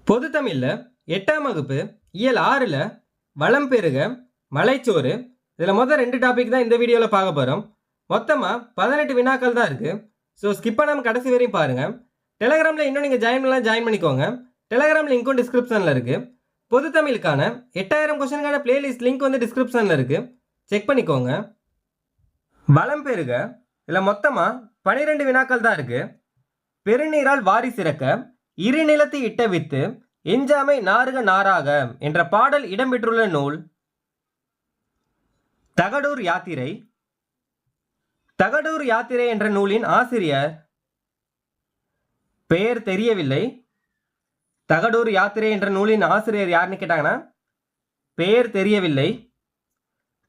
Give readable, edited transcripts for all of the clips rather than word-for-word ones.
பொது தமிழில் 8ஆம் வகுப்பு இயல் 6ல் வளம் பெருக மலைச்சோறு இதில் மொத்தம் 2 டாபிக் தான் இந்த வீடியோவில் பார்க்க போகிறோம். மொத்தமாக 18 வினாக்கள் தான் இருக்குது. ஸோ ஸ்கிப் பண்ணாமல் கடைசி வரையும் பாருங்கள். டெலகிராமில் இன்னும் நீங்கள் ஜாயின் பண்ணிக்கோங்க. டெலகிராம் லிங்க்கும் டிஸ்கிரிப்ஷனில் இருக்குது. பொது தமிழுக்கான 8000 கொஸ்டினுக்கான பிளேலிஸ்ட் லிங்க் வந்து டிஸ்கிரிப்ஷனில் இருக்குது, செக் பண்ணிக்கோங்க. வளம் பெருக இதில் மொத்தமாக 12 வினாக்கள் தான் இருக்குது. பெருநீரால் வாரி சிறக்க இரு நிலத்தை இட்ட வித்து எஞ்சாமை நாறுக நாராக என்ற பாடல் இடம்பெற்றுள்ள நூல் தகடூர் யாத்திரை. தகடூர் யாத்திரை என்ற நூலின் ஆசிரியர் பெயர் தெரியவில்லை. தகடூர் யாத்திரை என்ற நூலின் ஆசிரியர் யாருன்னு கேட்டாங்கன்னா பெயர் தெரியவில்லை.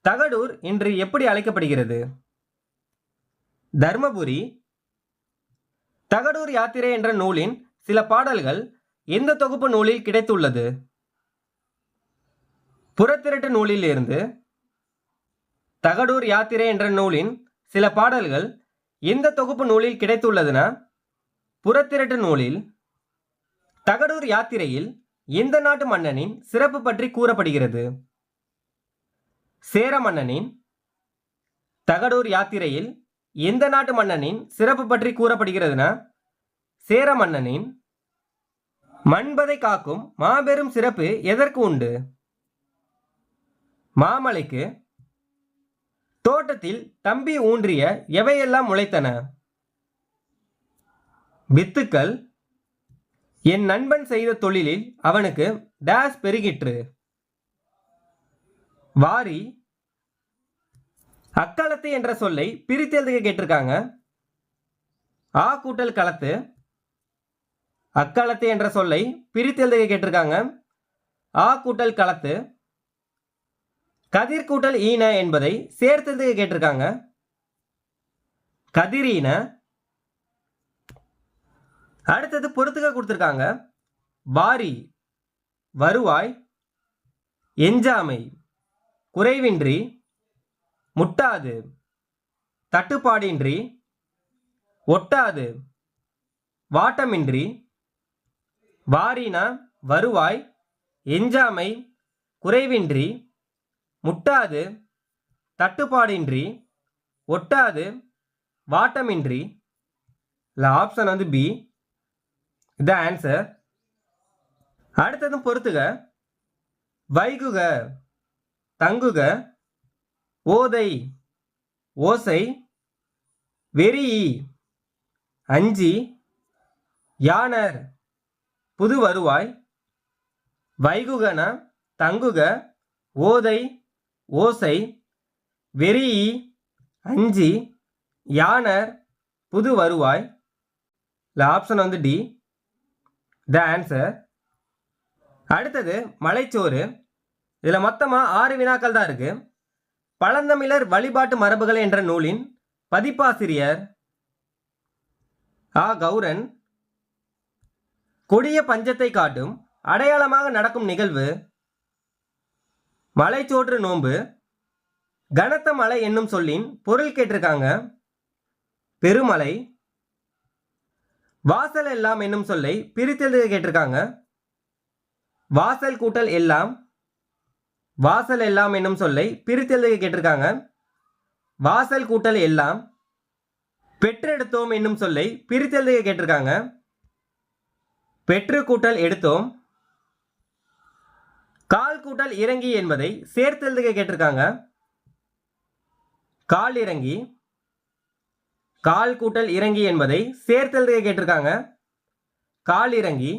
தகடூர் இன்று எப்படி அழைக்கப்படுகிறது? தர்மபுரி. தகடூர் யாத்திரை என்ற நூலின் சில பாடல்கள் எந்த தொகுப்பு நூலில் கிடைத்துள்ளது? புறத்திரட்டு நூலில் இருந்து. தகடூர் யாத்திரை என்ற நூலின் சில பாடல்கள் எந்த தொகுப்பு நூலில் கிடைத்துள்ளதுன்னா புறத்திரட்டு நூலில். தகடூர் யாத்திரையில் எந்த நாட்டு மன்னனின் சிறப்பு பற்றி கூறப்படுகிறது? சேர மன்னனின். தகடூர் யாத்திரையில் எந்த நாட்டு மன்னனின் சிறப்பு பற்றி கூறப்படுகிறதுனா சேர மன்னனின். மண்பதை காக்கும் மாபெரும் சிறப்பு எதற்கு உண்டு? மாமலைக்கு. தோட்டத்தில் தம்பி ஊன்றிய எவையெல்லாம் முளைத்தன? வித்துக்கள். என் நண்பன் செய்த தொழிலில் அவனுக்கு டேஸ் பெருகிற்று. வாரி. அக்களத்து என்ற சொல்லை பிரித்தெழுதுக கேட்டிருக்காங்க. ஆ கூட்டல் களத்து. அக்களத்து என்ற சொல்லை பிரித்தெழுதுக கேட்டிருக்காங்க. ஆ கூட்டல் களத்து. கதிர் கூட்டல் ஈன என்பதை சேர்த்தெழுதுக கேட்டிருக்காங்க. கதிரீன. அடுத்தது பொறுத்துக கொடுத்துருக்காங்க. வாரி வருவாய், எஞ்சாமை குறைவின்றி, முட்டாது தட்டுப்பாடின்றி, ஒட்டாது வாட்டமின்றி. வாரினா வருவாய், எஞ்சாமை குறைவின்றி, முட்டாது தட்டுப்பாடின்றி, ஒட்டாது வாட்டமின்றி. இல்லை, ஆப்ஷன் வந்து பி, த ஆன்சர். அடுத்ததும் பொறுத்துக. வைகுக தங்குக, ஓதை ஓசை, வெறி அஞ்சி, யானர் புது வருவாய். வைகுகன தங்குக, ஓதை ஓசை, வெறி அஞ்சி, யானர் புது வருவாய். இல்லை, ஆப்ஷன் வந்து டி, த ஆன்சர். அடுத்தது மலைச்சோறு. இதில் மொத்தமாக 6 வினாக்கள் தான் இருக்கு. பழந்தமிழர் வழிபாட்டு மரபுகள் என்ற நூலின் பதிப்பாசிரியர் ஆ கௌரன். கொடிய பஞ்சத்தை காட்டும் அடையாளமாக நடக்கும் நிகழ்வு மலைச்சோற்று நோன்பு. கனத்த மலை என்னும் சொல்லின் பொருள் கேட்டிருக்காங்க. பெருமலை. வாசல் எல்லாம் என்னும் சொல்லை பிரித்தெழுத கேட்டிருக்காங்க. வாசல் கூட்டல் எல்லாம். வாசல் எல்லாம் என்னும் சொல்லை பிரித்தெழுத கேட்டிருக்காங்க. வாசல் கூட்டல் எல்லாம். பெற்றெடுத்தோம் என்னும் சொல்லை பிரித்தெழுத கேட்டிருக்காங்க. பெற்று கூட்டல் எடுத்தோம். கால் கூட்டல் இறங்கி என்பதை சேர்த்தெழுதுக கேட்டிருக்காங்க. கால் இறங்கி. கால் கூட்டல் இறங்கி என்பதை சேர்த்தெழுதுக கேட்டிருக்காங்க. கால் இறங்கி.